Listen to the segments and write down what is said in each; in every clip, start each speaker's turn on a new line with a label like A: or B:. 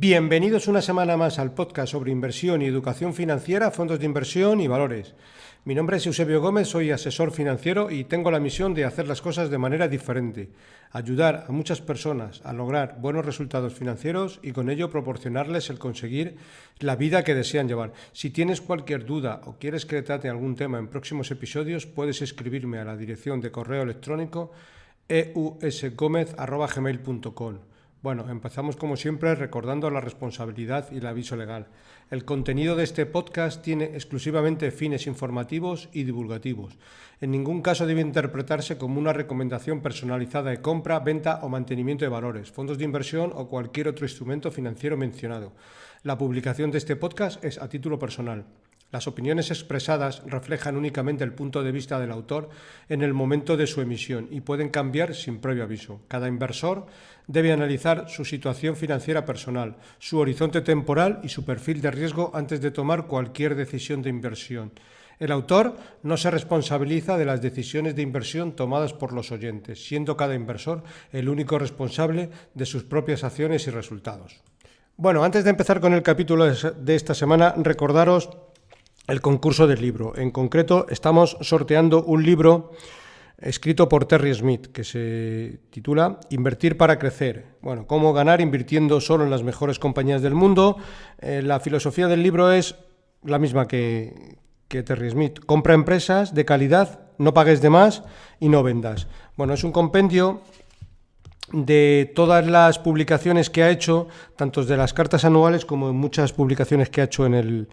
A: Bienvenidos una semana más al podcast sobre inversión y educación financiera, fondos de inversión y valores. Mi nombre es Eusebio Gómez, soy asesor financiero y tengo la misión de hacer las cosas de manera diferente, ayudar a muchas personas a lograr buenos resultados financieros y con ello proporcionarles el conseguir la vida que desean llevar. Si tienes cualquier duda o quieres que trate algún tema en próximos episodios, puedes escribirme a la dirección de correo electrónico eusgomez@gmail.com. Bueno, empezamos como siempre recordando la responsabilidad y el aviso legal. El contenido de este podcast tiene exclusivamente fines informativos y divulgativos. En ningún caso debe interpretarse como una recomendación personalizada de compra, venta o mantenimiento de valores, fondos de inversión o cualquier otro instrumento financiero mencionado. La publicación de este podcast es a título personal. Las opiniones expresadas reflejan únicamente el punto de vista del autor en el momento de su emisión y pueden cambiar sin previo aviso. Cada inversor debe analizar su situación financiera personal, su horizonte temporal y su perfil de riesgo antes de tomar cualquier decisión de inversión. El autor no se responsabiliza de las decisiones de inversión tomadas por los oyentes, siendo cada inversor el único responsable de sus propias acciones y resultados. Bueno, antes de empezar con el capítulo de esta semana, recordaros el concurso del libro. En concreto, estamos sorteando un libro escrito por Terry Smith que se titula Invertir para crecer. Bueno, cómo ganar invirtiendo solo en las mejores compañías del mundo. La filosofía del libro es la misma que Terry Smith. Compra empresas de calidad, no pagues de más y no vendas. Bueno, es un compendio de todas las publicaciones que ha hecho, tanto de las cartas anuales como en muchas publicaciones que ha hecho en el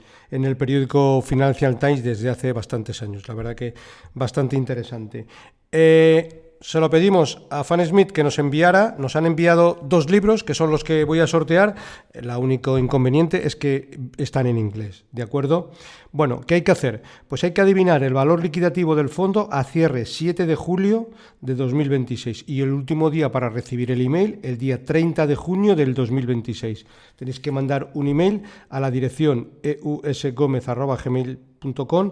A: periódico Financial Times desde hace bastantes años. La verdad que bastante interesante. Se lo pedimos a Fan Smith que nos han enviado 2 libros que son los que voy a sortear. El único inconveniente es que están en inglés, ¿de acuerdo? Bueno, ¿qué hay que hacer? Pues hay que adivinar el valor liquidativo del fondo a cierre 7 de julio de 2026 y el último día para recibir el email, el día 30 de junio del 2026. Tenéis que mandar un email a la dirección eusgomez@gmail.com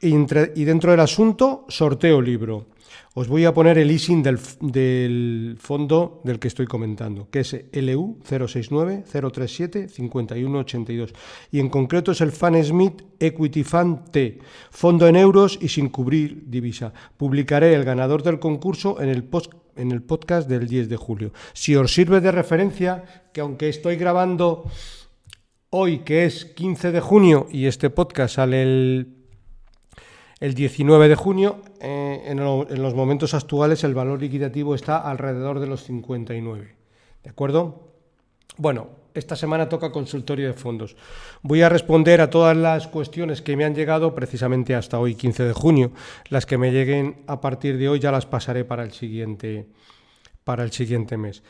A: y dentro del asunto, sorteo libro. Os voy a poner el ISIN del fondo del que estoy comentando, que es LU 069-037-5182. Y en concreto es el Fan Smith Equity Fund T, fondo en euros y sin cubrir divisa. Publicaré el ganador del concurso en el podcast del 10 de julio. Si os sirve de referencia, que aunque estoy grabando hoy, que es 15 de junio, y este podcast sale el 19 de junio, en los momentos actuales el valor liquidativo está alrededor de los 59. ¿De acuerdo? Bueno, esta semana toca consultorio de fondos. Voy a responder a todas las cuestiones que me han llegado precisamente hasta hoy, 15 de junio. Las que me lleguen a partir de hoy ya las pasaré para el siguiente mes.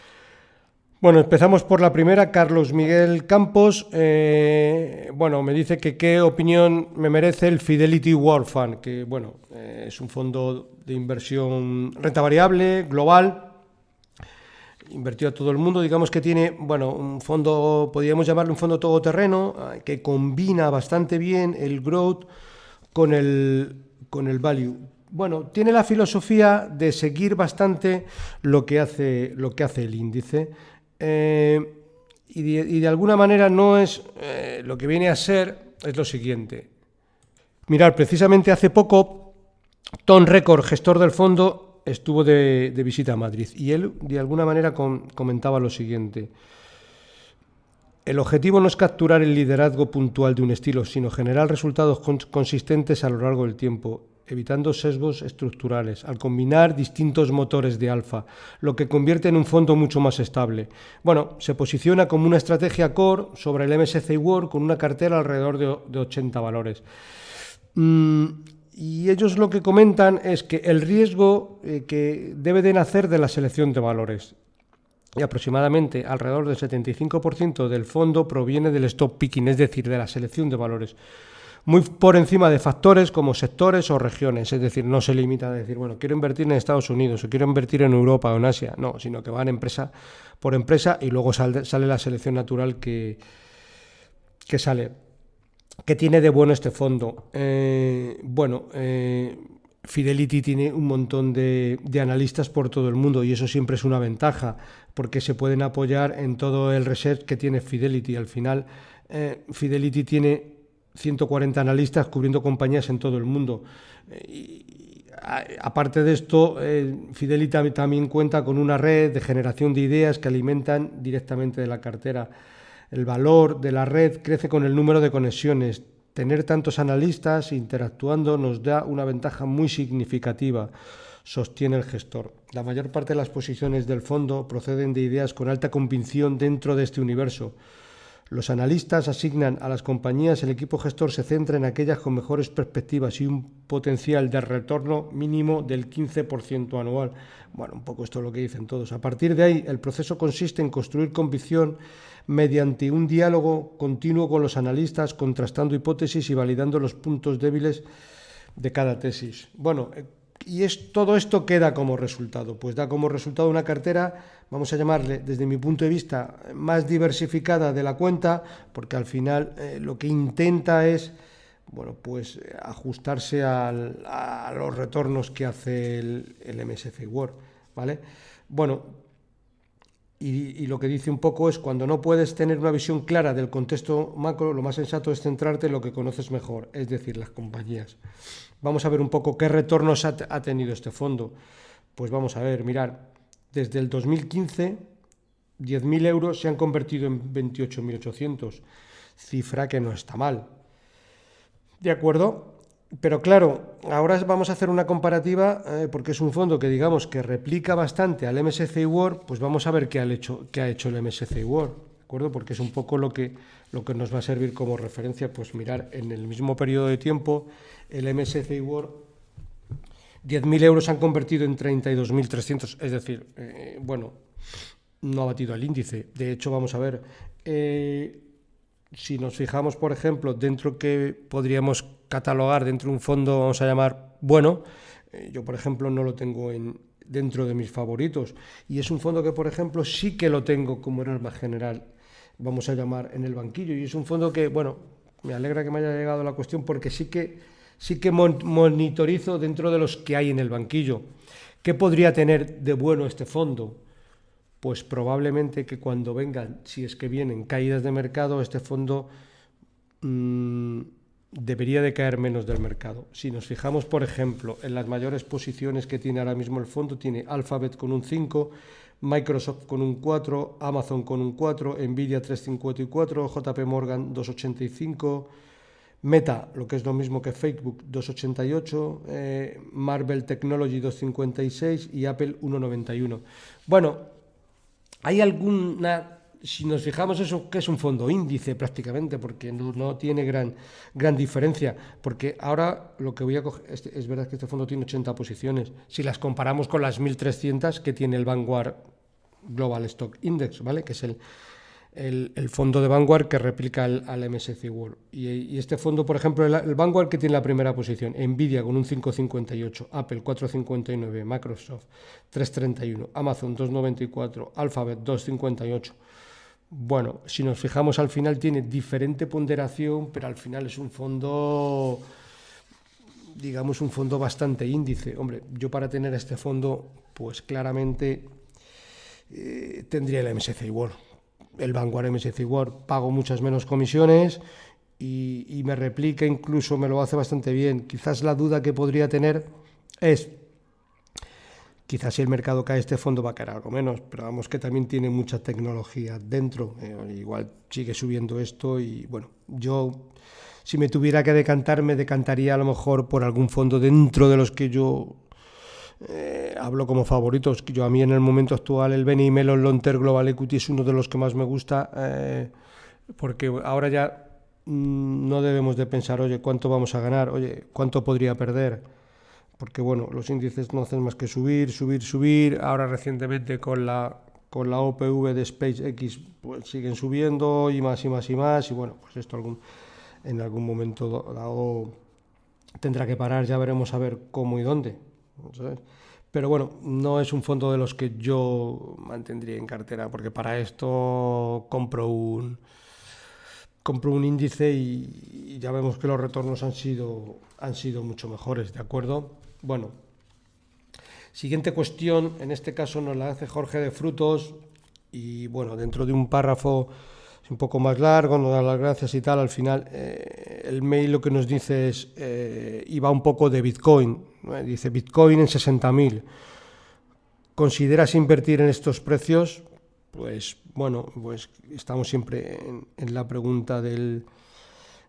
A: Bueno, empezamos por la primera. Carlos Miguel Campos, me dice que qué opinión me merece el Fidelity World Fund, que es un fondo de inversión renta variable, global, invertido a todo el mundo. Digamos que tiene, un fondo, podríamos llamarlo un fondo todoterreno, que combina bastante bien el growth con el value. Bueno, tiene la filosofía de seguir bastante lo que hace el índice. Y de alguna manera no es lo que viene a ser, es lo siguiente. Mirad, precisamente hace poco Tom Record, gestor del fondo, estuvo de visita a Madrid y él de alguna manera comentaba lo siguiente: el objetivo no es capturar el liderazgo puntual de un estilo, sino generar resultados consistentes a lo largo del tiempo, evitando sesgos estructurales, al combinar distintos motores de alfa, lo que convierte en un fondo mucho más estable. Bueno, se posiciona como una estrategia core sobre el MSCI World con una cartera alrededor de 80 valores. Y ellos lo que comentan es que el riesgo que debe de nacer de la selección de valores. Y aproximadamente alrededor del 75% del fondo proviene del stock picking, es decir, de la selección de valores, muy por encima de factores como sectores o regiones. Es decir, no se limita a decir, quiero invertir en Estados Unidos o quiero invertir en Europa o en Asia. No, sino que van empresa por empresa y luego sale la selección natural que sale. ¿Qué tiene de bueno este fondo? Fidelity tiene un montón de analistas por todo el mundo y eso siempre es una ventaja porque se pueden apoyar en todo el research que tiene Fidelity. Al final, Fidelity tiene 140 analistas cubriendo compañías en todo el mundo. Aparte de esto, Fidelity también cuenta con una red de generación de ideas que alimentan directamente de la cartera. El valor de la red crece con el número de conexiones. Tener tantos analistas interactuando nos da una ventaja muy significativa, sostiene el gestor. La mayor parte de las posiciones del fondo proceden de ideas con alta convicción dentro de este universo. Los analistas asignan a las compañías, el equipo gestor se centra en aquellas con mejores perspectivas y un potencial de retorno mínimo del 15% anual. Bueno, un poco esto es lo que dicen todos. A partir de ahí, el proceso consiste en construir convicción mediante un diálogo continuo con los analistas, contrastando hipótesis y validando los puntos débiles de cada tesis. Bueno, todo esto queda como resultado. Pues da como resultado una cartera, vamos a llamarle, desde mi punto de vista, más diversificada de la cuenta, porque al final lo que intenta es, bueno, pues ajustarse a los retornos que hace el MSCI World, ¿vale? Bueno, y lo que dice un poco es, cuando no puedes tener una visión clara del contexto macro, lo más sensato es centrarte en lo que conoces mejor, es decir, las compañías. Vamos a ver un poco qué retornos ha tenido este fondo. Pues vamos a ver, mirar, desde el 2015, 10.000 euros se han convertido en 28.800, cifra que no está mal. ¿De acuerdo? Pero claro, ahora vamos a hacer una comparativa, porque es un fondo que digamos que replica bastante al MSCI World, pues vamos a ver qué ha hecho el MSCI World, ¿de acuerdo? Porque es un poco lo que nos va a servir como referencia, pues mirar en el mismo periodo de tiempo, el MSCI World, 10.000 euros se han convertido en 32.300, es decir, bueno, no ha batido el índice. De hecho, vamos a ver, si nos fijamos, por ejemplo, dentro que podríamos catalogar dentro de un fondo, vamos a llamar bueno, yo por ejemplo no lo tengo dentro de mis favoritos, y es un fondo que por ejemplo sí que lo tengo como norma general, vamos a llamar, en el banquillo, y es un fondo que, bueno, me alegra que me haya llegado la cuestión porque sí que monitorizo dentro de los que hay en el banquillo. ¿Qué podría tener de bueno este fondo? Pues probablemente que cuando vengan, si es que vienen caídas de mercado, este fondo debería de caer menos del mercado. Si nos fijamos, por ejemplo, en las mayores posiciones que tiene ahora mismo el fondo, tiene Alphabet con un 5, Microsoft con un 4, Amazon con un 4, Nvidia 3,54, JP Morgan 2,85, Meta, lo que es lo mismo que Facebook, 2,88, Marvell Technology 2,56 y Apple 1,91. Bueno, hay alguna, si nos fijamos, eso que es un fondo índice prácticamente, porque no tiene gran diferencia, porque ahora lo que voy a coger, es verdad que este fondo tiene 80 posiciones, si las comparamos con las 1.300 que tiene el Vanguard Global Stock Index, ¿vale? Que es el fondo de Vanguard que replica al MSCI World. Y este fondo, por ejemplo, el Vanguard, que tiene la primera posición, Nvidia con un 5,58, Apple 4,59, Microsoft 3,31, Amazon 2,94, Alphabet 2,58. Bueno, si nos fijamos, al final tiene diferente ponderación, pero al final es un fondo, digamos, un fondo bastante índice. Hombre, yo para tener este fondo, pues claramente tendría el MSCI World. El Vanguard MSCI World, pago muchas menos comisiones y me replica, incluso me lo hace bastante bien. Quizás la duda que podría tener es, quizás si el mercado cae, este fondo va a caer algo menos, pero vamos, que también tiene mucha tecnología dentro, igual sigue subiendo esto y bueno, yo si me tuviera que decantar, me decantaría a lo mejor por algún fondo dentro de los que yo hablo como favoritos. Yo, a mí en el momento actual el BNI Mellon Long Term Global Equity es uno de los que más me gusta, porque ahora ya no debemos de pensar, oye, ¿cuánto vamos a ganar? Oye, ¿cuánto podría perder? Porque bueno, los índices no hacen más que subir. Ahora recientemente con la OPV de SpaceX pues siguen subiendo y más. Y bueno, pues esto en algún momento dado tendrá que parar, ya veremos a ver cómo y dónde, ¿sabes? Pero bueno, no es un fondo de los que yo mantendría en cartera, porque para esto compro un índice y ya vemos que los retornos han sido mucho mejores, ¿de acuerdo? Bueno, siguiente cuestión, en este caso nos la hace Jorge de Frutos y bueno, dentro de un párrafo un poco más largo, nos da las gracias y tal, al final el mail lo que nos dice es, y va un poco de Bitcoin, ¿no? Dice Bitcoin en 60.000. ¿Consideras invertir en estos precios? Pues bueno, pues estamos siempre en la pregunta del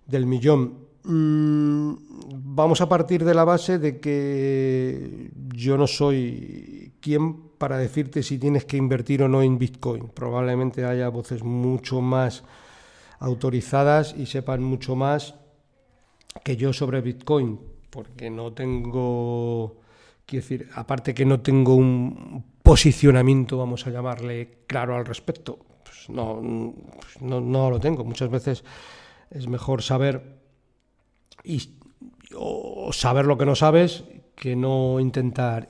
A: millón. Vamos a partir de la base de que yo no soy quien para decirte si tienes que invertir o no en Bitcoin. Probablemente haya voces mucho más autorizadas y sepan mucho más que yo sobre Bitcoin, porque no tengo, quiero decir, aparte que no tengo un posicionamiento, vamos a llamarle, claro al respecto, pues no lo tengo. Muchas veces es mejor saber o saber lo que no sabes que no intentar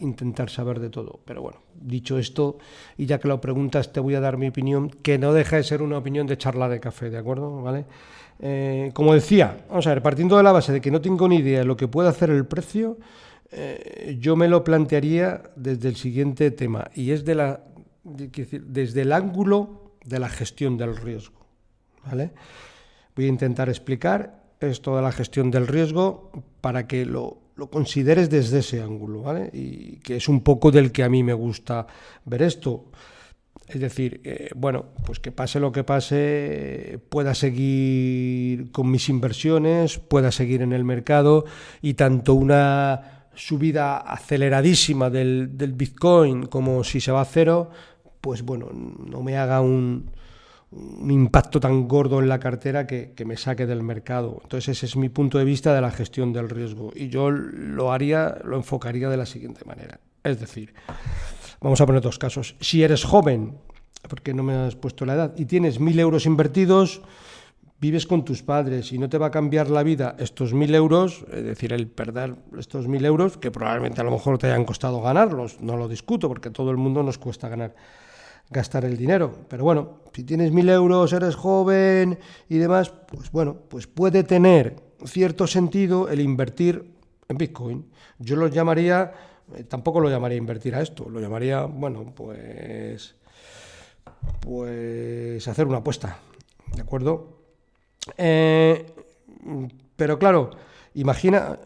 A: saber de todo. Pero bueno, dicho esto, y ya que lo preguntas, te voy a dar mi opinión, que no deja de ser una opinión de charla de café, ¿de acuerdo? ¿Vale? Como decía, vamos a ver, partiendo de la base de que no tengo ni idea de lo que puede hacer el precio, yo me lo plantearía desde el siguiente tema, y es desde el ángulo de la gestión del riesgo, ¿vale? Voy a intentar explicar esto de la gestión del riesgo para que lo consideres desde ese ángulo, ¿vale? Y que es un poco del que a mí me gusta ver esto. Es decir, bueno, pues que pase lo que pase, pueda seguir con mis inversiones, pueda seguir en el mercado, y tanto una subida aceleradísima del Bitcoin como si se va a cero, pues bueno, no me haga un impacto tan gordo en la cartera que me saque del mercado. Entonces ese es mi punto de vista de la gestión del riesgo, y yo lo enfocaría de la siguiente manera. Es decir, vamos a poner dos casos. Si eres joven, porque no me has puesto la edad, y tienes 1.000 euros invertidos, vives con tus padres y no te va a cambiar la vida estos 1.000 euros, es decir, el perder estos 1.000 euros, que probablemente a lo mejor te hayan costado ganarlos, no lo discuto, porque a todo el mundo nos cuesta gastar el dinero. Pero bueno, si tienes 1.000 euros, eres joven y demás, pues bueno, pues puede tener cierto sentido el invertir en Bitcoin. Yo lo llamaría, tampoco lo llamaría invertir a esto, lo llamaría, bueno, pues hacer una apuesta, ¿de acuerdo? Pero claro, imagina,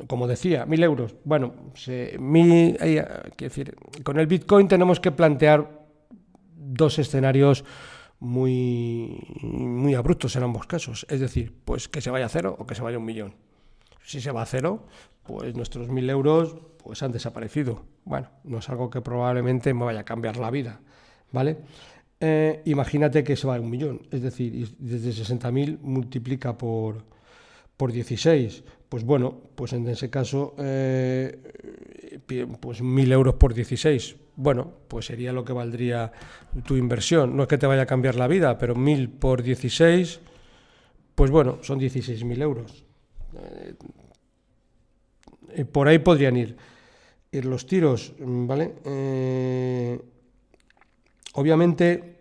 A: como decía, 1.000 euros. Bueno, quiero decir, con el Bitcoin tenemos que plantear dos escenarios muy abruptos en ambos casos. Es decir, pues que se vaya a cero o que se vaya a 1.000.000. Si se va a cero, pues nuestros 1.000 euros pues han desaparecido. Bueno, no es algo que probablemente me vaya a cambiar la vida, ¿vale? Imagínate que se va a 1.000.000, es decir, desde 60.000 multiplica por 16. Pues bueno, pues en ese caso, pues 1.000 euros por 16. Bueno, pues sería lo que valdría tu inversión. No es que te vaya a cambiar la vida, pero 1.000 por 16, pues bueno, son 16.000 euros. Por ahí podrían ir los tiros, ¿vale? Obviamente,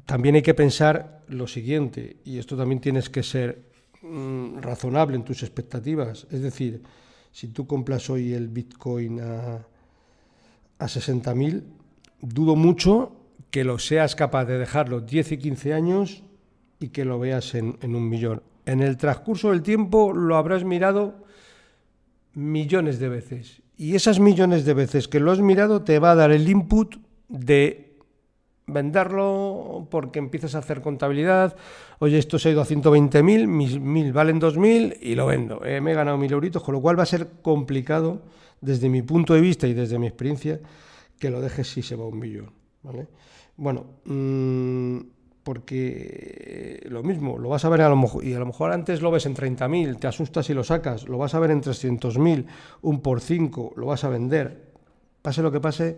A: también hay que pensar lo siguiente, y esto también tienes que ser razonable en tus expectativas. Es decir, si tú compras hoy el Bitcoin a 60.000, dudo mucho que lo seas capaz de dejarlo 10 y 15 años y que lo veas en 1.000.000. En el transcurso del tiempo lo habrás mirado millones de veces, y esas millones de veces que lo has mirado te va a dar el input de venderlo, porque empiezas a hacer contabilidad. Oye, esto se ha ido a 120.000, mis 1.000 valen 2.000 y lo vendo. Me he ganado 1.000 euritos, con lo cual va a ser complicado, desde mi punto de vista y desde mi experiencia, que lo dejes si se va a 1.000.000, ¿vale? Bueno, porque lo mismo, lo vas a ver a lo mejor antes lo ves en 30.000, te asustas y lo sacas, lo vas a ver en 300.000, un por 5, lo vas a vender. Pase lo que pase,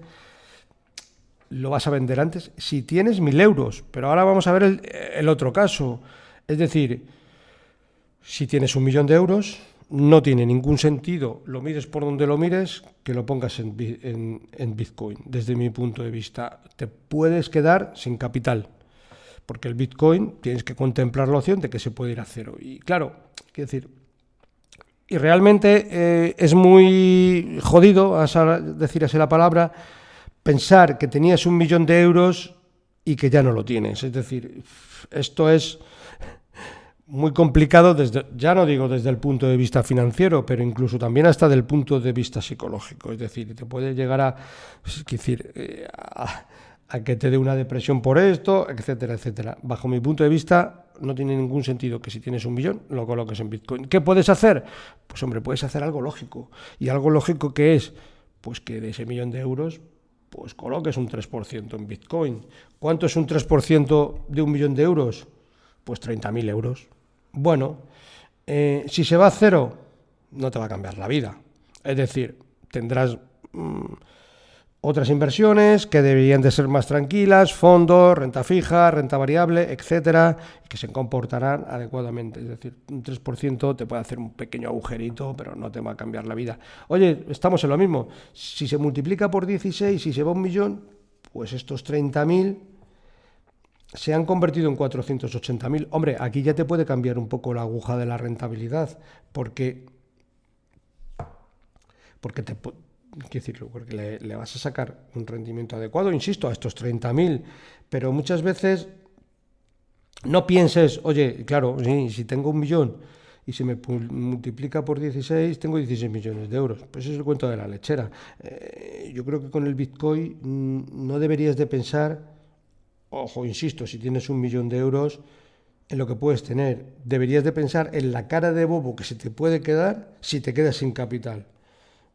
A: lo vas a vender antes si tienes 1.000 euros. Pero ahora vamos a ver el otro caso. Es decir, si tienes 1.000.000 de euros, no tiene ningún sentido, lo mires por donde lo mires, que lo pongas en Bitcoin. Desde mi punto de vista, te puedes quedar sin capital, porque el Bitcoin tienes que contemplar la opción de que se puede ir a cero. Y claro, quiero decir, Y realmente es muy jodido, decir así la palabra, pensar que tenías 1.000.000 de euros y que ya no lo tienes. Es decir, esto es muy complicado, ya no digo desde el punto de vista financiero, pero incluso también hasta del punto de vista psicológico. Es decir, te puede llegar a que te dé una depresión por esto, etcétera, etcétera. Bajo mi punto de vista, no tiene ningún sentido que si tienes 1.000.000 lo coloques en Bitcoin. ¿Qué puedes hacer? Pues hombre, puedes hacer algo lógico. ¿Y algo lógico qué es? Pues que de ese 1.000.000 de euros, pues coloques un 3% en Bitcoin. ¿Cuánto es un 3% de 1.000.000 de euros? Pues 30.000 euros. Bueno, si se va a cero, no te va a cambiar la vida. Es decir, tendrás otras inversiones que deberían de ser más tranquilas, fondos, renta fija, renta variable, etcétera, y que se comportarán adecuadamente. Es decir, un 3% te puede hacer un pequeño agujerito, pero no te va a cambiar la vida. Oye, estamos en lo mismo. Si se multiplica por 16 y se va 1.000.000, pues estos 30.000 se han convertido en 480.000. Hombre, aquí ya te puede cambiar un poco la aguja de la rentabilidad, porque le vas a sacar un rendimiento adecuado, insisto, a estos 30.000, pero muchas veces no pienses, oye, claro, sí, si tengo 1.000.000 y se me multiplica por 16, tengo 16 millones de euros. Pues es el cuento de la lechera. Yo creo que con el Bitcoin no deberías de pensar, ojo, insisto, si tienes 1.000.000 de euros, en lo que puedes tener. Deberías de pensar en la cara de bobo que se te puede quedar si te quedas sin capital.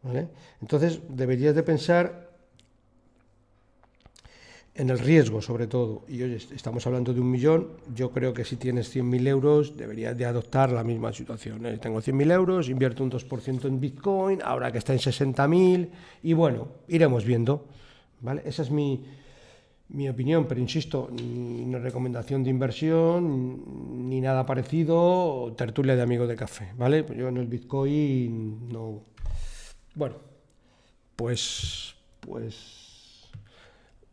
A: ¿Vale? Entonces deberías de pensar en el riesgo sobre todo, y oye, estamos hablando de 1.000.000, yo creo que si tienes 100.000 euros deberías de adoptar la misma situación. Tengo 100.000 euros, invierto un 2% en Bitcoin, ahora que está en 60.000, y bueno, iremos viendo, ¿vale? Esa es mi opinión, pero insisto, ni una recomendación de inversión, ni nada parecido, tertulia de amigos de café, ¿vale? Pues yo en el Bitcoin no. Bueno, pues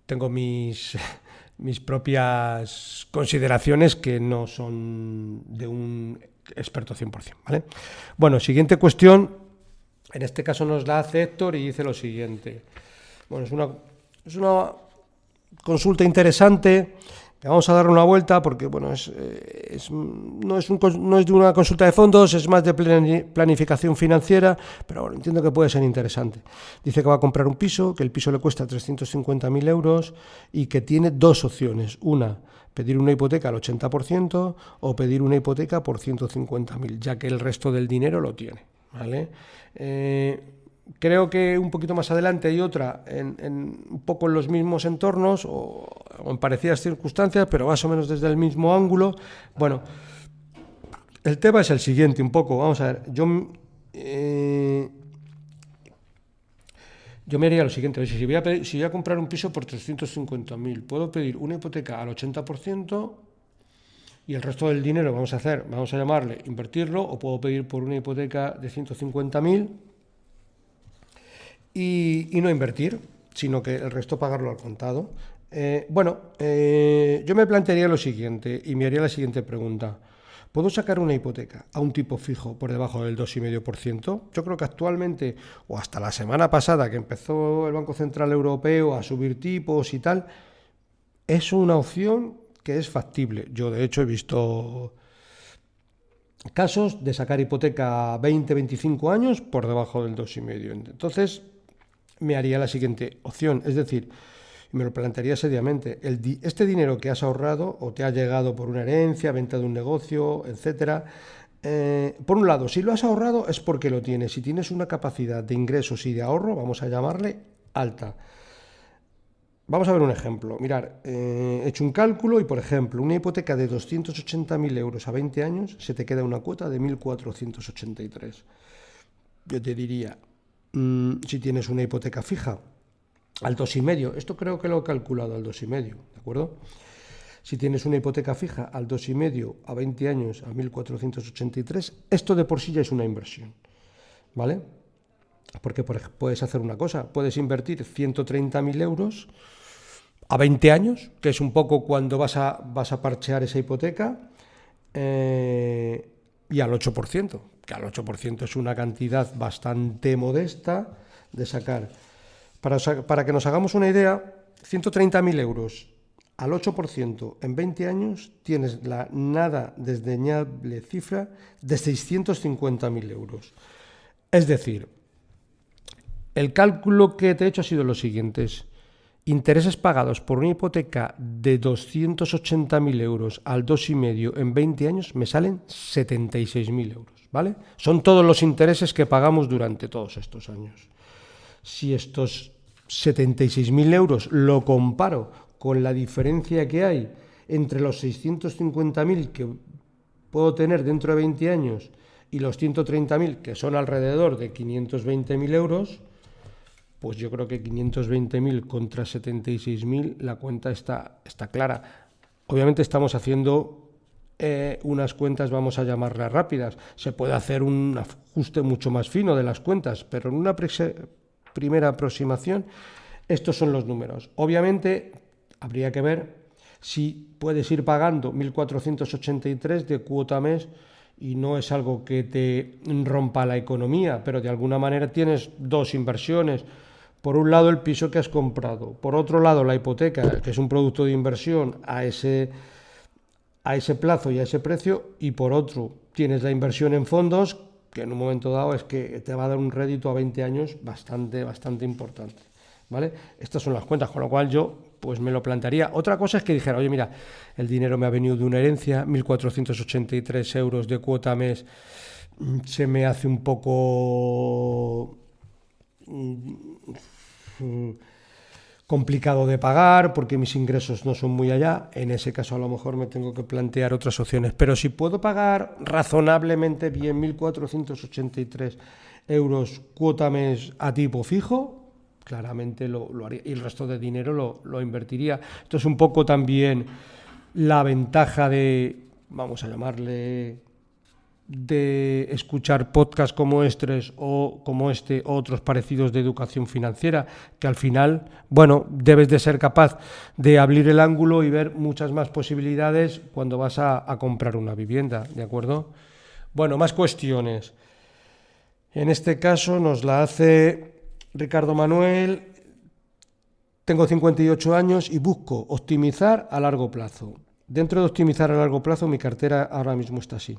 A: tengo mis propias consideraciones que no son de un experto 100%, ¿vale? Bueno, siguiente cuestión, en este caso nos la hace Héctor y dice lo siguiente. Bueno, es una consulta interesante. Vamos a darle una vuelta porque bueno, no es de una consulta de fondos, es más de planificación financiera, pero bueno, entiendo que puede ser interesante. Dice que va a comprar un piso, que el piso le cuesta 350.000 euros y que tiene dos opciones. Una, pedir una hipoteca al 80% o pedir una hipoteca por 150.000, ya que el resto del dinero lo tiene, ¿vale? Creo que un poquito más adelante hay otra un poco en los mismos entornos o en parecidas circunstancias, pero más o menos desde el mismo ángulo. Bueno, el tema es el siguiente un poco. Vamos a ver, yo me haría lo siguiente. Si voy a comprar un piso por 350.000, puedo pedir una hipoteca al 80% y el resto del dinero vamos a llamarle invertirlo, o puedo pedir por una hipoteca de 150.000 y no invertir, sino que el resto pagarlo al contado. Yo me plantearía lo siguiente y me haría la siguiente pregunta. ¿Puedo sacar una hipoteca a un tipo fijo por debajo del 2,5%? Yo creo que actualmente, o hasta la semana pasada que empezó el Banco Central Europeo a subir tipos y tal, es una opción que es factible. Yo de hecho he visto casos de sacar hipoteca a 20-25 años por debajo del 2,5%. Entonces me haría la siguiente opción, es decir, me lo plantearía seriamente. Este dinero que has ahorrado o te ha llegado por una herencia, venta de un negocio, etcétera, por un lado, si lo has ahorrado es porque lo tienes. Si tienes una capacidad de ingresos y de ahorro, vamos a llamarle alta. Vamos a ver un ejemplo. Mirar, he hecho un cálculo y, por ejemplo, una hipoteca de 280.000 euros a 20 años, se te queda una cuota de 1.483. Yo te diría, si tienes una hipoteca fija al 2,5%, esto creo que lo he calculado al 2,5%, ¿de acuerdo? Si tienes una hipoteca fija al 2,5% a 20 años a 1.483, esto de por sí ya es una inversión, ¿vale? Porque puedes hacer una cosa, puedes invertir 130.000 euros a 20 años, que es un poco cuando vas a parchear esa hipoteca, y al 8%, que al 8% es una cantidad bastante modesta de sacar. Para que nos hagamos una idea, 130.000 euros al 8% en 20 años tienes la nada desdeñable cifra de 650.000 euros. Es decir, el cálculo que te he hecho ha sido lo siguiente: intereses pagados por una hipoteca de 280.000 euros al 2,5 en 20 años me salen 76.000 euros, ¿vale? Son todos los intereses que pagamos durante todos estos años. Si estos 76.000 euros lo comparo con la diferencia que hay entre los 650.000 que puedo tener dentro de 20 años y los 130.000, que son alrededor de 520.000 euros, pues yo creo que 520.000 contra 76.000, la cuenta está clara. Obviamente estamos haciendo unas cuentas, vamos a llamarlas rápidas. Se puede hacer un ajuste mucho más fino de las cuentas, pero en una primera aproximación, estos son los números. Obviamente, habría que ver si puedes ir pagando 1.483 de cuota mes y no es algo que te rompa la economía, pero de alguna manera tienes dos inversiones. Por un lado, el piso que has comprado. Por otro lado, la hipoteca, que es un producto de inversión a ese plazo y a ese precio. Y por otro, tienes la inversión en fondos, que en un momento dado es que te va a dar un rédito a 20 años bastante importante, ¿vale? Estas son las cuentas, con lo cual yo pues me lo plantearía. Otra cosa es que dijera, oye, mira, el dinero me ha venido de una herencia, 1.483 euros de cuota mes, se me hace un poco complicado de pagar porque mis ingresos no son muy allá. En ese caso a lo mejor me tengo que plantear otras opciones, pero si puedo pagar razonablemente bien 1.483 euros cuota mes a tipo fijo, claramente lo haría, y el resto de dinero lo invertiría. Esto es un poco también la ventaja de, vamos a llamarle, de escuchar podcasts como este o otros parecidos de educación financiera, que al final, bueno, debes de ser capaz de abrir el ángulo y ver muchas más posibilidades cuando vas a comprar una vivienda, ¿de acuerdo? Bueno, más cuestiones. En este caso nos la hace Ricardo Manuel. Tengo 58 años y busco optimizar a largo plazo. Dentro de optimizar a largo plazo, mi cartera ahora mismo está así.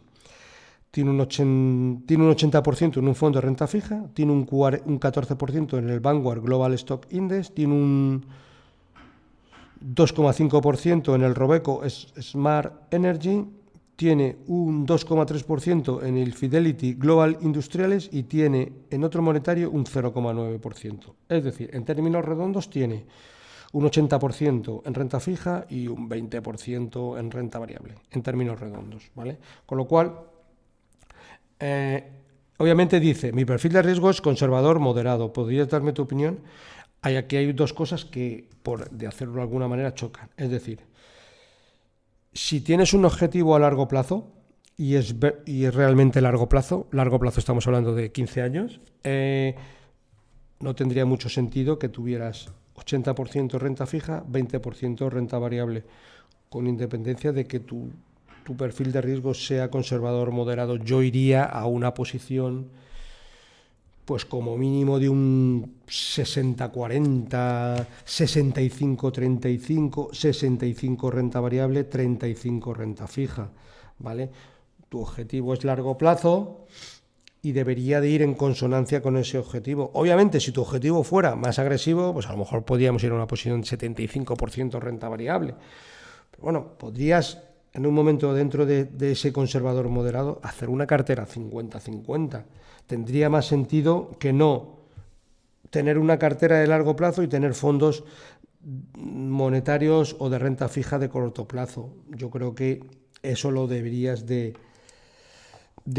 A: Tiene un 80% en un fondo de renta fija, tiene un 14% en el Vanguard Global Stock Index, tiene un 2,5% en el Robeco Smart Energy, tiene un 2,3% en el Fidelity Global Industriales y tiene en otro monetario un 0,9%. Es decir, en términos redondos tiene un 80% en renta fija y un 20% en renta variable, en términos redondos, ¿vale? Con lo cual, obviamente dice, mi perfil de riesgo es conservador moderado. ¿Podrías darme tu opinión? Aquí hay dos cosas que, de hacerlo de alguna manera, chocan. Es decir, si tienes un objetivo a largo plazo, y es realmente largo plazo estamos hablando de 15 años, no tendría mucho sentido que tuvieras 80% renta fija, 20% renta variable, con independencia de que tu perfil de riesgo sea conservador moderado. Yo iría a una posición pues como mínimo de un 60-40, 65-35, 65 renta variable, 35 renta fija, ¿vale? Tu objetivo es largo plazo y debería de ir en consonancia con ese objetivo. Obviamente, si tu objetivo fuera más agresivo, pues a lo mejor podríamos ir a una posición 75% renta variable. Pero bueno, podrías en un momento dentro de ese conservador moderado hacer una cartera 50-50. Tendría más sentido que no tener una cartera de largo plazo y tener fondos monetarios o de renta fija de corto plazo. Yo creo que eso lo deberías de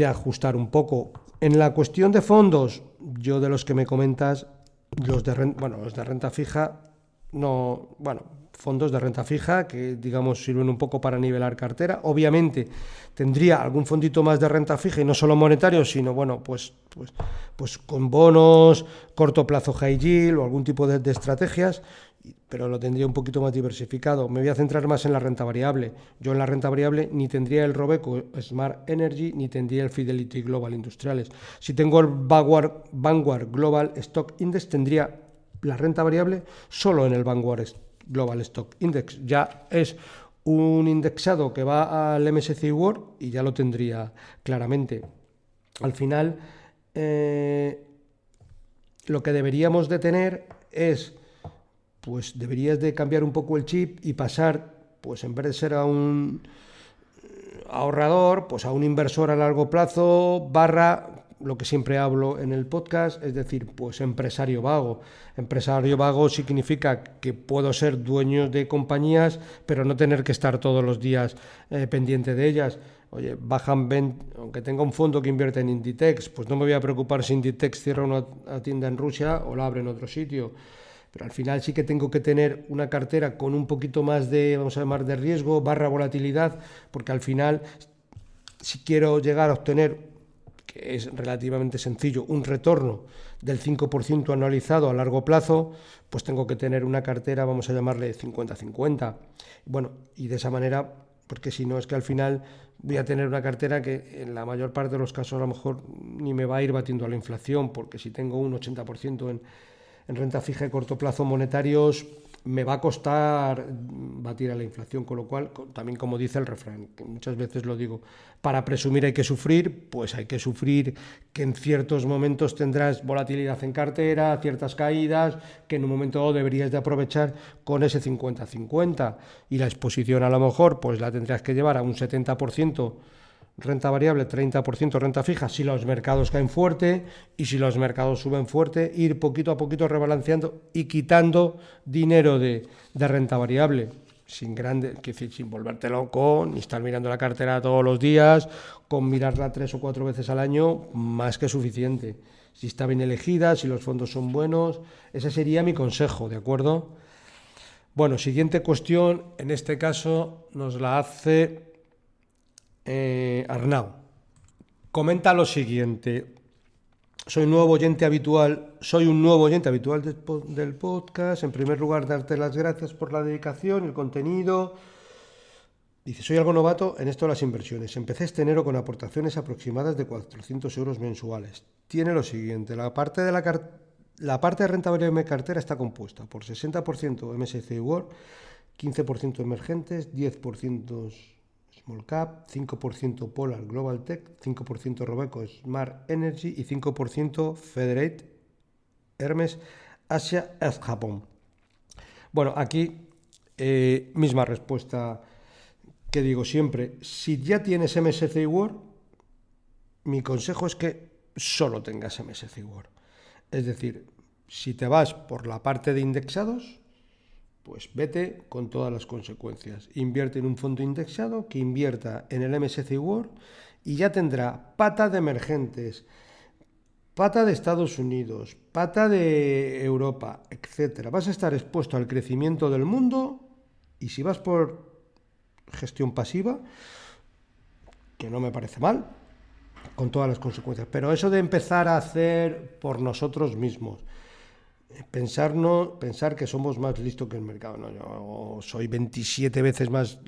A: ajustar un poco. En la cuestión de fondos, yo de los que me comentas, los de renta fija, no, fondos de renta fija que, digamos, sirven un poco para nivelar cartera. Obviamente tendría algún fondito más de renta fija y no solo monetario, sino, pues con bonos, corto plazo high yield o algún tipo de estrategias. pero lo tendría un poquito más diversificado. Me voy a centrar más en la renta variable. Yo en la renta variable ni tendría el Robeco Smart Energy ni tendría el Fidelity Global Industriales. Si tengo el Vanguard Global Stock Index, tendría la renta variable solo en el Vanguard Global Stock Index. Ya es un indexado que va al MSCI World y ya lo tendría claramente. Al final, lo que deberíamos de tener es, pues deberías de cambiar un poco el chip y pasar, pues en vez de ser a un ahorrador, pues a un inversor a largo plazo, lo que siempre hablo en el podcast, es decir, pues empresario vago. Empresario vago significa que puedo ser dueño de compañías, pero no tener que estar todos los días pendiente de ellas. Oye, aunque tenga un fondo que invierte en Inditex, pues no me voy a preocupar si Inditex cierra una tienda en Rusia o la abre en otro sitio. Pero al final sí que tengo que tener una cartera con un poquito más de, vamos a llamar, de riesgo, volatilidad, porque al final, si quiero llegar a obtener, que es relativamente sencillo, un retorno del 5% anualizado a largo plazo, pues tengo que tener una cartera, vamos a llamarle 50-50. Bueno, y de esa manera, porque si no es que al final voy a tener una cartera que en la mayor parte de los casos a lo mejor ni me va a ir batiendo a la inflación, porque si tengo un 80% en renta fija de corto plazo monetarios, me va a costar batir a la inflación, con lo cual, también como dice el refrán, que muchas veces lo digo, para presumir hay que sufrir, pues hay que sufrir que en ciertos momentos tendrás volatilidad en cartera, ciertas caídas, que en un momento dado deberías de aprovechar con ese 50-50, y la exposición a lo mejor pues la tendrías que llevar a un 70% renta variable, 30% renta fija, si los mercados caen fuerte, y si los mercados suben fuerte, ir poquito a poquito rebalanceando y quitando dinero de renta variable, sin volverte loco, ni estar mirando la cartera todos los días, con mirarla 3 o 4 veces al año, más que suficiente. Si está bien elegida, si los fondos son buenos, ese sería mi consejo, ¿de acuerdo? Bueno, siguiente cuestión, en este caso nos la hace Arnau. Comenta lo siguiente: soy un nuevo oyente habitual del podcast. En primer lugar, darte las gracias por la dedicación, el contenido. Dice, soy algo novato en esto de las inversiones. Empecé este enero con aportaciones aproximadas de 400 euros mensuales. Tiene lo siguiente: la parte de renta variable de mi cartera está compuesta por 60% MSCI World, 15% emergentes, 10% Small Cap, 5% Polar Global Tech, 5% Robeco Smart Energy y 5% Federate Hermes Asia ex Japón. Bueno, aquí misma respuesta que digo siempre. Si ya tienes MSCI World, mi consejo es que solo tengas MSCI World. Es decir, si te vas por la parte de indexados, pues vete con todas las consecuencias. Invierte en un fondo indexado que invierta en el MSCI World y ya tendrá pata de emergentes, pata de Estados Unidos, pata de Europa, etcétera. Vas a estar expuesto al crecimiento del mundo, y si vas por gestión pasiva, que no me parece mal, con todas las consecuencias. Pero eso de empezar a hacer por nosotros mismos, pensar que somos más listos que el mercado. No, yo soy 27 veces más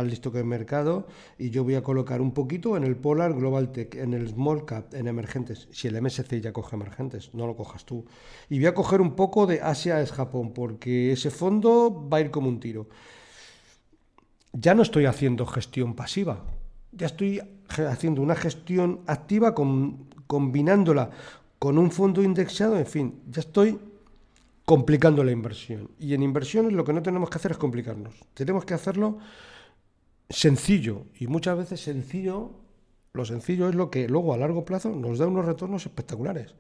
A: listo que el mercado, y yo voy a colocar un poquito en el Polar Global Tech, en el Small Cap, en emergentes. Si el MSCI ya coge emergentes, no lo cojas tú. Y voy a coger un poco de Asia es Japón, porque ese fondo va a ir como un tiro. Ya no estoy haciendo gestión pasiva, ya estoy haciendo una gestión activa combinándola con un fondo indexado. En fin, ya estoy complicando la inversión. Y en inversiones lo que no tenemos que hacer es complicarnos. Tenemos que hacerlo sencillo. Y muchas veces lo sencillo es lo que luego a largo plazo nos da unos retornos espectaculares.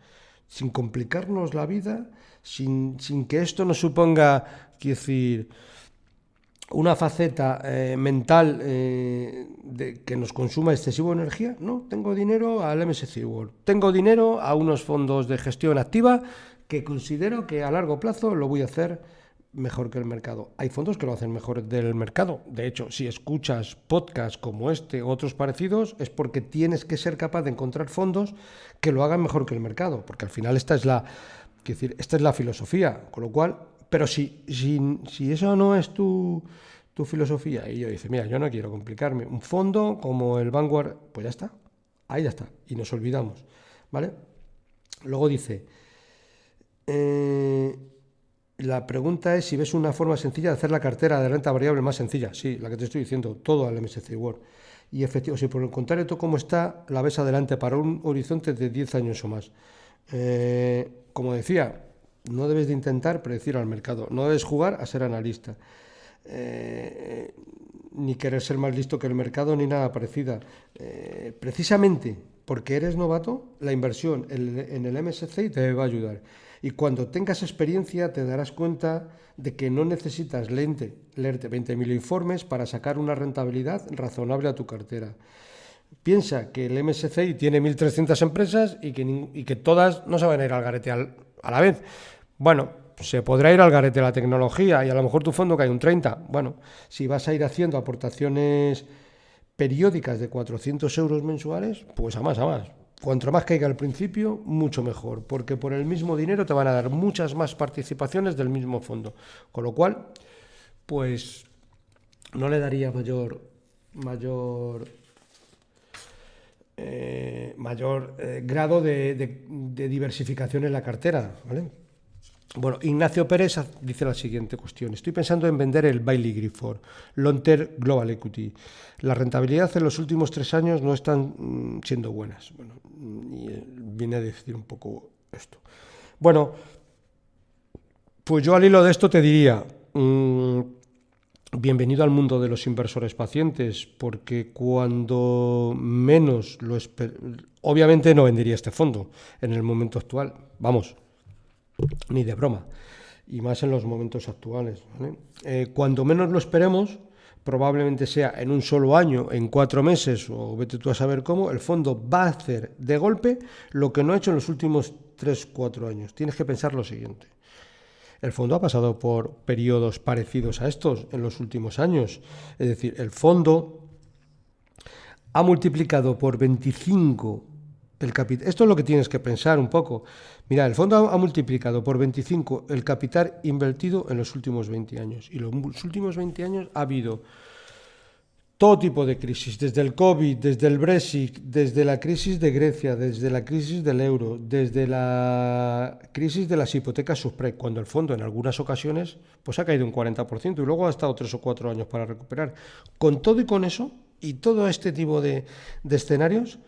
A: Sin complicarnos la vida, sin que esto nos suponga, quiero decir, una faceta mental de que nos consuma excesiva energía. No, tengo dinero al MSCI World, tengo dinero a unos fondos de gestión activa que considero que a largo plazo lo voy a hacer mejor que el mercado. Hay fondos que lo hacen mejor del mercado. De hecho, si escuchas podcasts como este u otros parecidos, es porque tienes que ser capaz de encontrar fondos que lo hagan mejor que el mercado, porque al final esta es la filosofía. Con lo cual, pero si eso no es tu filosofía, y yo dice, mira, yo no quiero complicarme, un fondo como el Vanguard, pues ya está, ahí ya está, y nos olvidamos, ¿vale? Luego dice, la pregunta es si ves una forma sencilla de hacer la cartera de renta variable más sencilla. Sí, la que te estoy diciendo, todo al MSCI World. Y efectivo, si por el contrario tú como está, la ves adelante para un horizonte de 10 años o más. Como decía, no debes de intentar predecir al mercado, no debes jugar a ser analista, ni querer ser más listo que el mercado ni nada parecida. Precisamente porque eres novato, la inversión en el MSCI te va a ayudar. Y cuando tengas experiencia te darás cuenta de que no necesitas leerte 20.000 informes para sacar una rentabilidad razonable a tu cartera. Piensa que el MSCI tiene 1.300 empresas y que todas no se van a ir al garete a la vez. Bueno, se podrá ir al garete la tecnología y a lo mejor tu fondo cae un 30. Bueno, si vas a ir haciendo aportaciones periódicas de 400 euros mensuales, pues a más. Cuanto más caiga al principio, mucho mejor, porque por el mismo dinero te van a dar muchas más participaciones del mismo fondo. Con lo cual, pues no le daría mayor grado de diversificación en la cartera, ¿vale? Bueno, Ignacio Pérez dice la siguiente cuestión. Estoy pensando en vender el Bailey Gifford, Long Term Global Equity. La rentabilidad en los últimos 3 años no están siendo buenas. Bueno, y viene a decir un poco esto. Bueno, pues yo al hilo de esto te diría, bienvenido al mundo de los inversores pacientes, porque cuando menos lo obviamente no vendería este fondo en el momento actual. Vamos, ni de broma, y más en los momentos actuales, ¿vale? Cuando menos lo esperemos, probablemente sea en un solo año, en 4 meses, o vete tú a saber cómo, el fondo va a hacer de golpe lo que no ha hecho en los últimos 3-4 años. Tienes que pensar lo siguiente. El fondo ha pasado por periodos parecidos a estos en los últimos años. Es decir, el fondo ha multiplicado por 25 el capital. Esto es lo que tienes que pensar un poco. Mira, el fondo ha multiplicado por 25 el capital invertido en los últimos 20 años. Y en los últimos 20 años ha habido todo tipo de crisis, desde el COVID, desde el Brexit, desde la crisis de Grecia, desde la crisis del euro, desde la crisis de las hipotecas subprime, cuando el fondo en algunas ocasiones pues ha caído un 40% y luego ha estado 3 o 4 años para recuperar. Con todo y con eso, y todo este tipo de escenarios,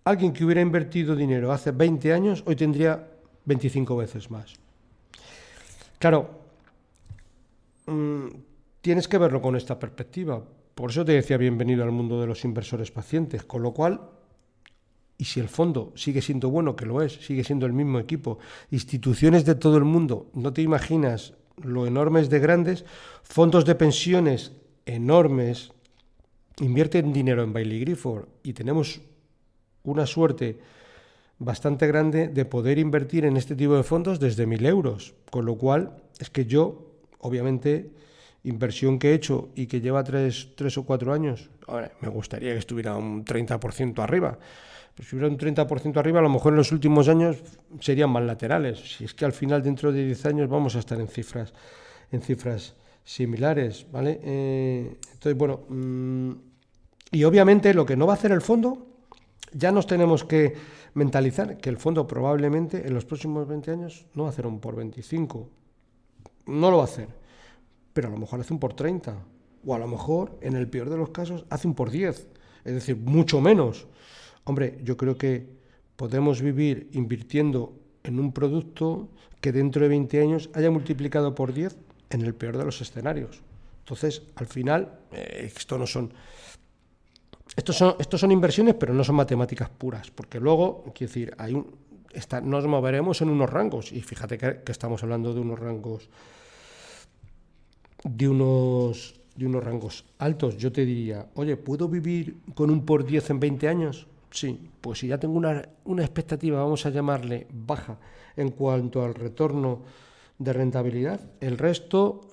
A: alguien que hubiera invertido dinero hace 20 años, hoy tendría 25 veces más. Claro, tienes que verlo con esta perspectiva. Por eso te decía bienvenido al mundo de los inversores pacientes. Con lo cual, y si el fondo sigue siendo bueno, que lo es, sigue siendo el mismo equipo, instituciones de todo el mundo, no te imaginas lo enormes de grandes, fondos de pensiones enormes, invierten dinero en Bailey Gifford y tenemos una suerte bastante grande de poder invertir en este tipo de fondos desde 1.000 euros. Con lo cual, es que yo, obviamente, inversión que he hecho y que lleva 3 o 4 años, ahora, me gustaría que estuviera un 30% arriba. Pero si hubiera un 30% arriba, a lo mejor en los últimos años serían más laterales. Si es que al final, dentro de 10 años, vamos a estar en cifras similares, ¿vale? Entonces, bueno, y obviamente lo que no va a hacer el fondo, ya nos tenemos que mentalizar que el fondo probablemente en los próximos 20 años no va a hacer un por 25. No lo va a hacer. Pero a lo mejor hace un por 30. O a lo mejor, en el peor de los casos, hace un por 10. Es decir, mucho menos. Hombre, yo creo que podemos vivir invirtiendo en un producto que dentro de 20 años haya multiplicado por 10 en el peor de los escenarios. Entonces, al final, estos son inversiones, pero no son matemáticas puras, porque luego, quiero decir, nos moveremos en unos rangos, y fíjate que estamos hablando de unos rangos altos. Yo te diría, oye, ¿puedo vivir con un por 10 en 20 años? Sí, pues si ya tengo una expectativa, vamos a llamarle baja, en cuanto al retorno de rentabilidad, el resto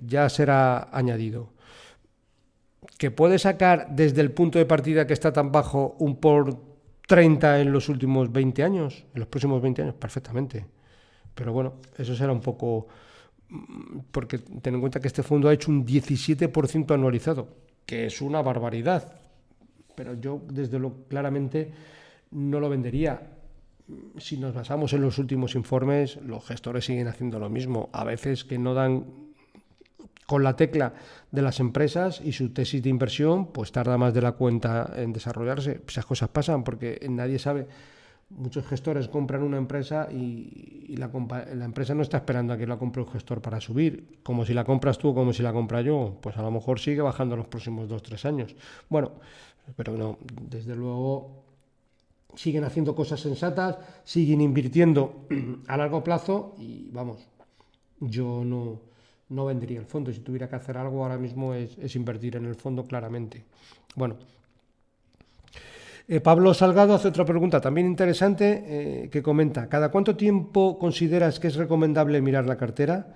A: ya será añadido. ¿Que puede sacar desde el punto de partida que está tan bajo un por 30 en los últimos 20 años? En los próximos 20 años, perfectamente. Pero bueno, eso será un poco porque ten en cuenta que este fondo ha hecho un 17% anualizado, que es una barbaridad. Pero yo, desde luego, claramente no lo vendería. Si nos basamos en los últimos informes, los gestores siguen haciendo lo mismo. A veces que no dan con la tecla de las empresas y su tesis de inversión pues tarda más de la cuenta en desarrollarse. Esas cosas pasan porque nadie sabe. Muchos gestores compran una empresa y la empresa no está esperando a que la compre un gestor para subir, como si la compras tú o como si la compra yo, pues a lo mejor sigue bajando los próximos 2 o 3 años. Bueno, pero no, desde luego siguen haciendo cosas sensatas, siguen invirtiendo a largo plazo y vamos, yo no vendería el fondo. Si tuviera que hacer algo ahora mismo es invertir en el fondo claramente. Bueno, Pablo Salgado hace otra pregunta también interesante que comenta, ¿cada cuánto tiempo consideras que es recomendable mirar la cartera?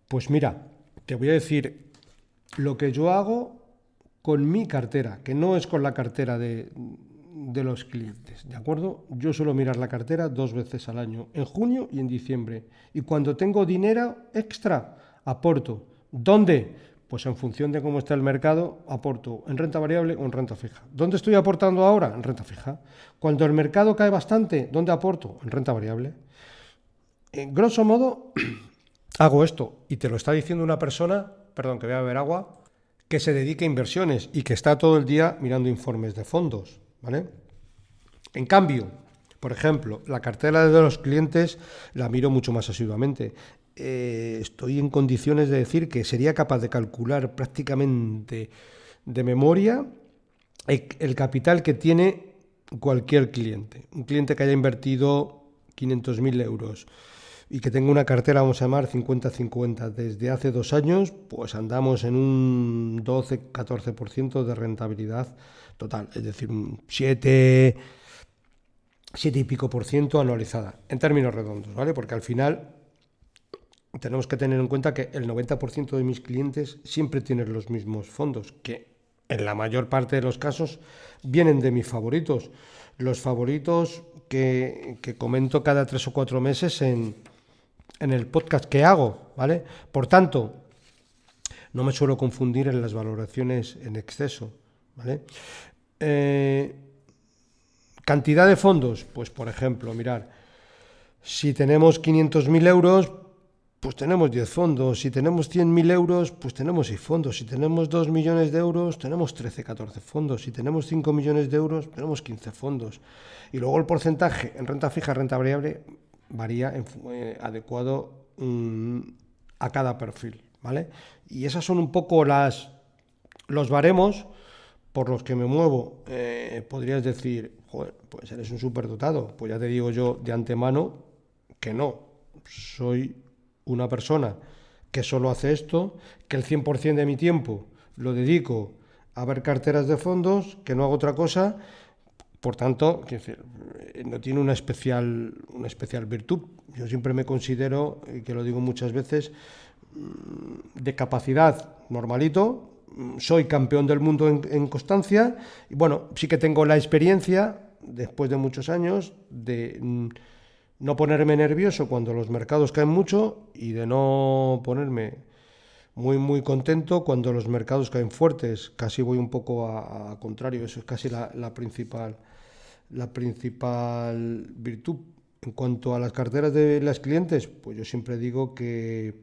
A: Pues mira, te voy a decir lo que yo hago con mi cartera, que no es con la cartera de los clientes, ¿de acuerdo? Yo suelo mirar la cartera 2 veces al año, en junio y en diciembre. Y cuando tengo dinero extra, aporto. ¿Dónde? Pues en función de cómo está el mercado, aporto en renta variable o en renta fija. ¿Dónde estoy aportando ahora? En renta fija. Cuando el mercado cae bastante, ¿dónde aporto? En renta variable. En grosso modo, hago esto y te lo está diciendo una persona, perdón, que voy a beber agua, que se dedique a inversiones y que está todo el día mirando informes de fondos, ¿vale? En cambio, por ejemplo, la cartera de los clientes la miro mucho más asiduamente. Estoy en condiciones de decir que sería capaz de calcular prácticamente de memoria el capital que tiene cualquier cliente. Un cliente que haya invertido 500.000 euros y que tenga una cartera, vamos a llamar 50-50, desde hace 2 años, pues andamos en un 12-14% de rentabilidad total, es decir, un 7 y pico por ciento anualizada, en términos redondos, ¿vale? Porque al final tenemos que tener en cuenta que el 90% de mis clientes siempre tienen los mismos fondos, que en la mayor parte de los casos vienen de mis favoritos. Los favoritos que comento cada 3 o 4 meses en el podcast que hago, ¿vale? Por tanto, no me suelo confundir en las valoraciones en exceso, ¿vale? Cantidad de fondos, pues por ejemplo, mirar, si tenemos 500.000 euros, pues tenemos 10 fondos. Si tenemos 100.000 euros, pues tenemos 6 fondos. Si tenemos 2 millones de euros, tenemos 13-14 fondos. Si tenemos 5 millones de euros, tenemos 15 fondos. Y luego el porcentaje en renta fija, renta variable, varía adecuado a cada perfil, ¿vale? Y esas son un poco los baremos por los que me muevo. Podrías decir, joder, pues eres un superdotado. Pues ya te digo yo de antemano que no. Soy una persona que solo hace esto, que el 100% de mi tiempo lo dedico a ver carteras de fondos, que no hago otra cosa. Por tanto, no tiene una especial virtud. Yo siempre me considero, y que lo digo muchas veces, de capacidad normalito. Soy campeón del mundo en constancia. Y bueno, sí que tengo la experiencia, después de muchos años, de no ponerme nervioso cuando los mercados caen mucho y de no ponerme muy contento cuando los mercados caen fuertes. Casi voy un poco a contrario. Eso es casi la principal virtud. En cuanto a las carteras de las clientes, pues yo siempre digo que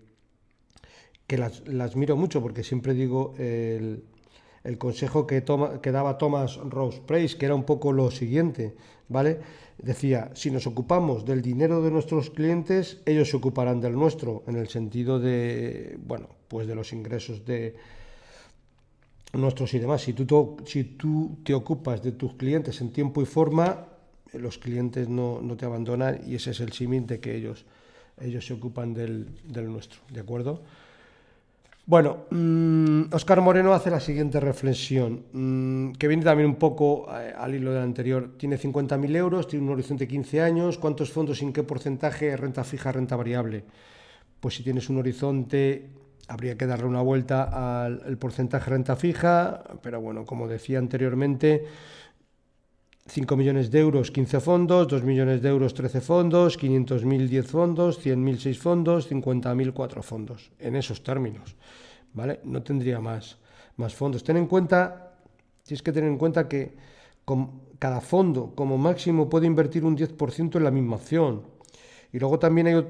A: las miro mucho, porque siempre digo el consejo que daba Thomas Rose Price, que era un poco lo siguiente, ¿vale? Decía, si nos ocupamos del dinero de nuestros clientes, ellos se ocuparán del nuestro, en el sentido de, bueno, pues de los ingresos de nuestros y demás. Si tú te ocupas de tus clientes en tiempo y forma, los clientes no te abandonan, y ese es el símil de que ellos se ocupan del nuestro, ¿de acuerdo? Bueno, Óscar Moreno hace la siguiente reflexión, que viene también un poco al hilo del anterior. Tiene 50.000 euros, tiene un horizonte de 15 años. ¿Cuántos fondos y en qué porcentaje? Renta fija, renta variable. Pues si tienes un horizonte, habría que darle una vuelta al porcentaje renta fija, pero bueno, como decía anteriormente, 5 millones de euros 15 fondos, 2 millones de euros 13 fondos, 500.000 10 fondos, 100.000 6 fondos, 50.000 4 fondos. En esos términos, ¿vale? No tendría más fondos. Tienes que tener en cuenta que cada fondo como máximo puede invertir un 10% en la misma acción. Y luego también hay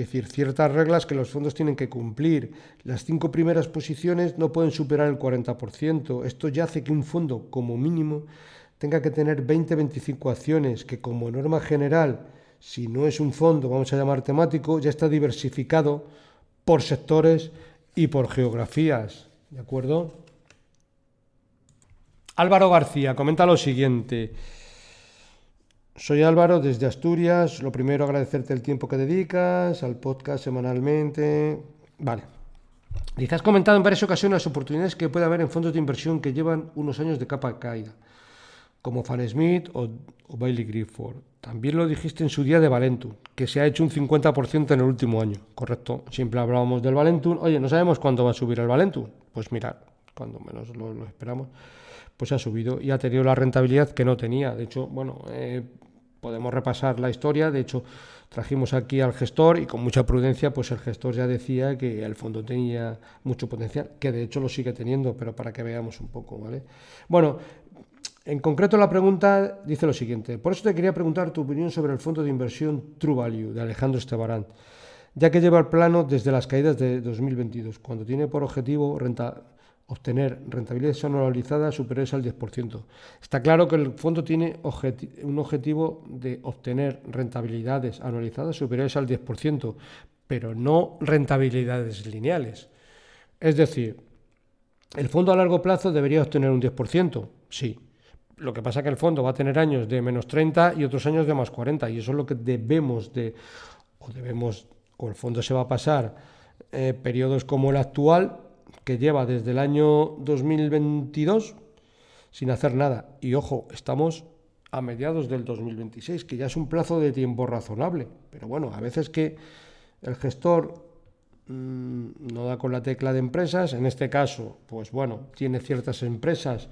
A: ciertas reglas que los fondos tienen que cumplir. Las 5 primeras posiciones no pueden superar el 40%. Esto ya hace que un fondo como mínimo tenga que tener 20-25 acciones, que como norma general, si no es un fondo, vamos a llamar temático, ya está diversificado por sectores y por geografías, ¿de acuerdo? Álvaro García comenta lo siguiente. Soy Álvaro desde Asturias. Lo primero, agradecerte el tiempo que dedicas al podcast semanalmente. Vale. Dice, has comentado en varias ocasiones las oportunidades que puede haber en fondos de inversión que llevan unos años de capa caída, como Fan Smith o Bailey Gifford. También lo dijiste en su día de Valentum, que se ha hecho un 50% en el último año. Correcto, siempre hablábamos del Valentum. Oye, ¿no sabemos cuándo va a subir el Valentum? Pues mirad, cuando menos lo esperamos, pues ha subido y ha tenido la rentabilidad que no tenía. De hecho, bueno, podemos repasar la historia. De hecho, trajimos aquí al gestor y con mucha prudencia, pues el gestor ya decía que el fondo tenía mucho potencial, que de hecho lo sigue teniendo, pero para que veamos un poco, ¿vale? Bueno, en concreto la pregunta dice lo siguiente. Por eso te quería preguntar tu opinión sobre el fondo de inversión True Value de Alejandro Estebarán, ya que lleva el plano desde las caídas de 2022, cuando tiene por objetivo obtener rentabilidades anualizadas superiores al 10%. Está claro que el fondo tiene un objetivo de obtener rentabilidades anualizadas superiores al 10%, pero no rentabilidades lineales. Es decir, ¿el fondo a largo plazo debería obtener un 10%? Sí. Lo que pasa es que el fondo va a tener años de menos 30 y otros años de más 40, y eso es lo que o el fondo se va a pasar periodos como el actual, que lleva desde el año 2022 sin hacer nada. Y ojo, estamos a mediados del 2026, que ya es un plazo de tiempo razonable. Pero bueno, a veces que el gestor no da con la tecla de empresas. En este caso, pues bueno, tiene ciertas empresas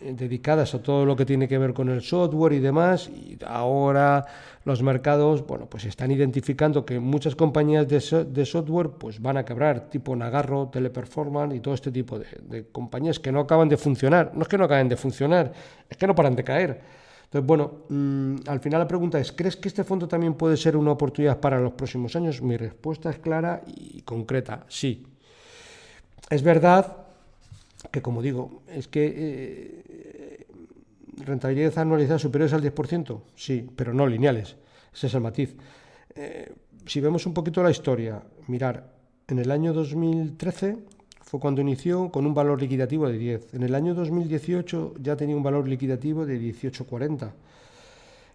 A: dedicadas a todo lo que tiene que ver con el software y demás, y ahora los mercados, bueno, pues están identificando que muchas compañías de software pues van a quebrar, tipo Nagarro, Teleperformance y todo este tipo de compañías que no acaban de funcionar. No es que no acaben de funcionar, es que no paran de caer. Entonces, bueno, al final la pregunta es, ¿crees que este fondo también puede ser una oportunidad para los próximos años? Mi respuesta es clara y concreta, sí. Es verdad que, como digo, es que rentabilidades anualizadas superiores al 10%, sí, pero no lineales. Ese es el matiz. Si vemos un poquito la historia, mirar, en el año 2013 fue cuando inició con un valor liquidativo de 10. En el año 2018 ya tenía un valor liquidativo de 18,40.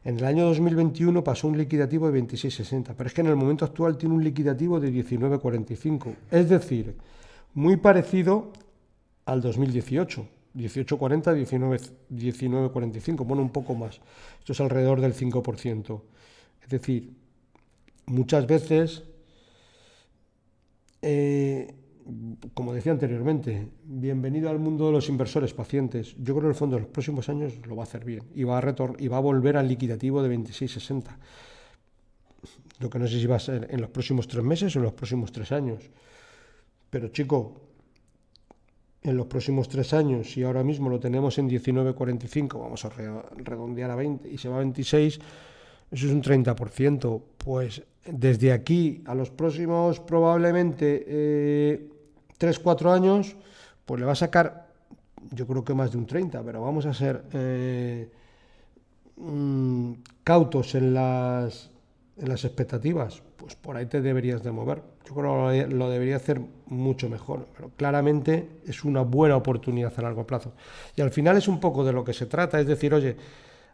A: En el año 2021 pasó un liquidativo de 26,60, pero es que en el momento actual tiene un liquidativo de 19,45. Es decir, muy parecido al 2018, 18,40, 19,45, bueno, un poco más. Esto es alrededor del 5%. Es decir, muchas veces, como decía anteriormente, bienvenido al mundo de los inversores pacientes. Yo creo que el fondo en los próximos años lo va a hacer bien y va a volver al liquidativo de 26,60. Lo que no sé si va a ser en los próximos 3 meses o en los próximos 3 años. Pero chico, en los próximos 3 años, si ahora mismo lo tenemos en 19,45, vamos a redondear a 20 y se va a 26, eso es un 30%. Pues desde aquí a los próximos probablemente 3-4 años, pues le va a sacar, yo creo que más de un 30, pero vamos a ser cautos en las expectativas. Pues por ahí te deberías de mover. Yo creo que lo debería hacer mucho mejor, pero claramente es una buena oportunidad a largo plazo. Y al final es un poco de lo que se trata, es decir, oye,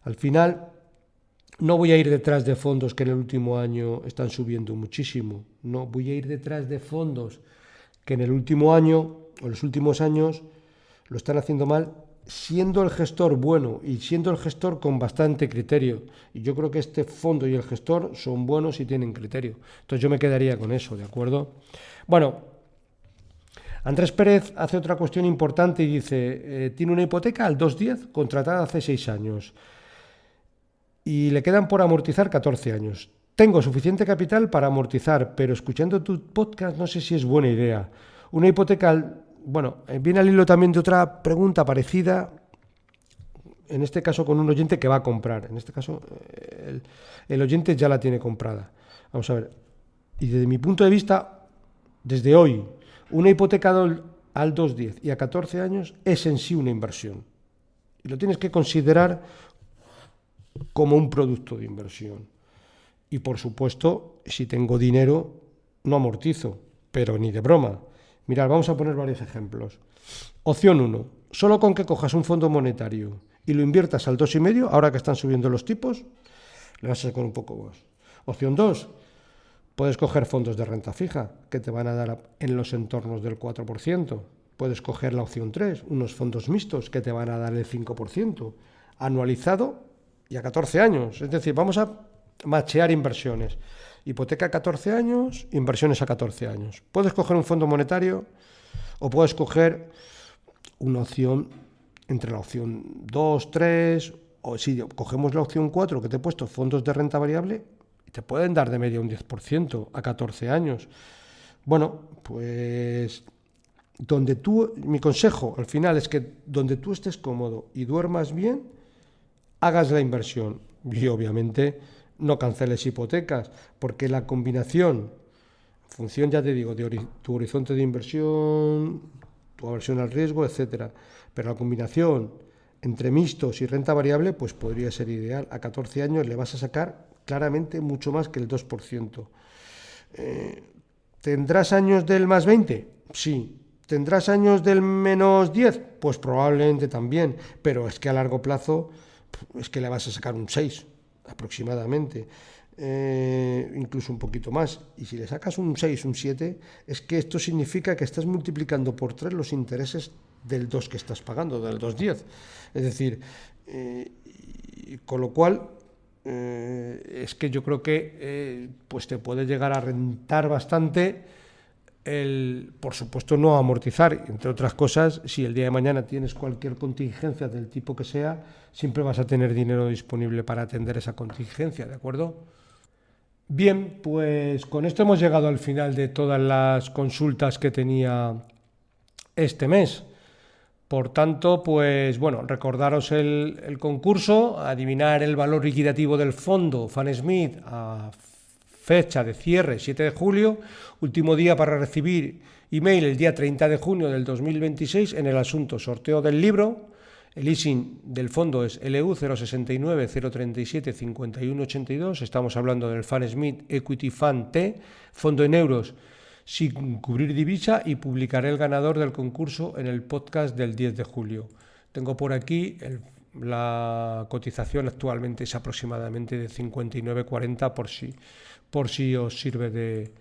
A: al final no voy a ir detrás de fondos que en el último año están subiendo muchísimo, no, voy a ir detrás de fondos que en el último año o los últimos años lo están haciendo mal, siendo el gestor bueno y siendo el gestor con bastante criterio. Y yo creo que este fondo y el gestor son buenos y tienen criterio. Entonces yo me quedaría con eso, ¿de acuerdo? Bueno, Andrés Pérez hace otra cuestión importante y dice, tiene una hipoteca al 210 contratada hace 6 años y le quedan por amortizar 14 años. Tengo suficiente capital para amortizar, pero escuchando tu podcast no sé si es buena idea. Una hipoteca, viene al hilo también de otra pregunta parecida, en este caso con un oyente que va a comprar. En este caso el oyente ya la tiene comprada. Vamos a ver. Y desde mi punto de vista, desde hoy, una hipoteca al 210 y a 14 años es en sí una inversión. Y lo tienes que considerar como un producto de inversión. Y por supuesto, si tengo dinero, no amortizo, pero ni de broma. Mirad, vamos a poner varios ejemplos. Opción 1. Solo con que cojas un fondo monetario y lo inviertas al 2,5, ahora que están subiendo los tipos, le vas a sacar un poco más. Opción 2. Puedes coger fondos de renta fija, que te van a dar en los entornos del 4%. Puedes coger la opción 3, unos fondos mixtos, que te van a dar el 5%, anualizado y a 14 años. Es decir, vamos a machear inversiones. Hipoteca a 14 años, inversiones a 14 años. Puedes coger un fondo monetario o puedes coger una opción entre la opción 2, 3, o si cogemos la opción 4 que te he puesto, fondos de renta variable, te pueden dar de media un 10% a 14 años. Bueno, pues mi consejo al final es que donde tú estés cómodo y duermas bien, hagas la inversión. Y obviamente no canceles hipotecas, porque la combinación, en función, ya te digo, de tu horizonte de inversión, tu aversión al riesgo, etcétera, pero la combinación entre mixtos y renta variable, pues podría ser ideal. A 14 años le vas a sacar claramente mucho más que el 2%. ¿Tendrás años del más 20? Sí. ¿Tendrás años del menos 10? Pues probablemente también, pero es que a largo plazo es que le vas a sacar un 6 aproximadamente, incluso un poquito más. Y si le sacas un 6, un 7, es que esto significa que estás multiplicando por 3 los intereses del 2 que estás pagando, del 2,10. Es decir, con lo cual, es que yo creo que pues te puede llegar a rentar bastante por supuesto, no amortizar. Entre otras cosas, si el día de mañana tienes cualquier contingencia del tipo que sea, siempre vas a tener dinero disponible para atender esa contingencia, ¿de acuerdo? Bien, pues con esto hemos llegado al final de todas las consultas que tenía este mes. Por tanto, pues bueno, recordaros el concurso, adivinar el valor liquidativo del fondo Fanesmith a fecha de cierre 7 de julio, último día para recibir email el día 30 de junio del 2026 en el asunto sorteo del libro. El ISIN del fondo es LU 069 037 5182. Estamos hablando del Fanesmith Equity Fund T, fondo en euros sin cubrir divisa, y publicaré el ganador del concurso en el podcast del 10 de julio. Tengo por aquí la cotización actualmente es aproximadamente de 59,40 por si os sirve de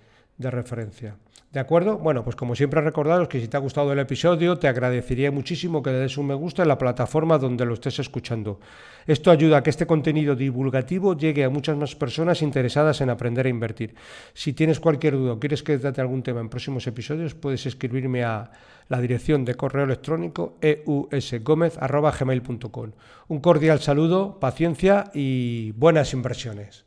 A: referencia. ¿De acuerdo? Bueno, pues como siempre recordaros que si te ha gustado el episodio, te agradecería muchísimo que le des un me gusta en la plataforma donde lo estés escuchando. Esto ayuda a que este contenido divulgativo llegue a muchas más personas interesadas en aprender a invertir. Si tienes cualquier duda o quieres que trate algún tema en próximos episodios, puedes escribirme a la dirección de correo electrónico eusgomez@gmail.com. Un cordial saludo, paciencia y buenas inversiones.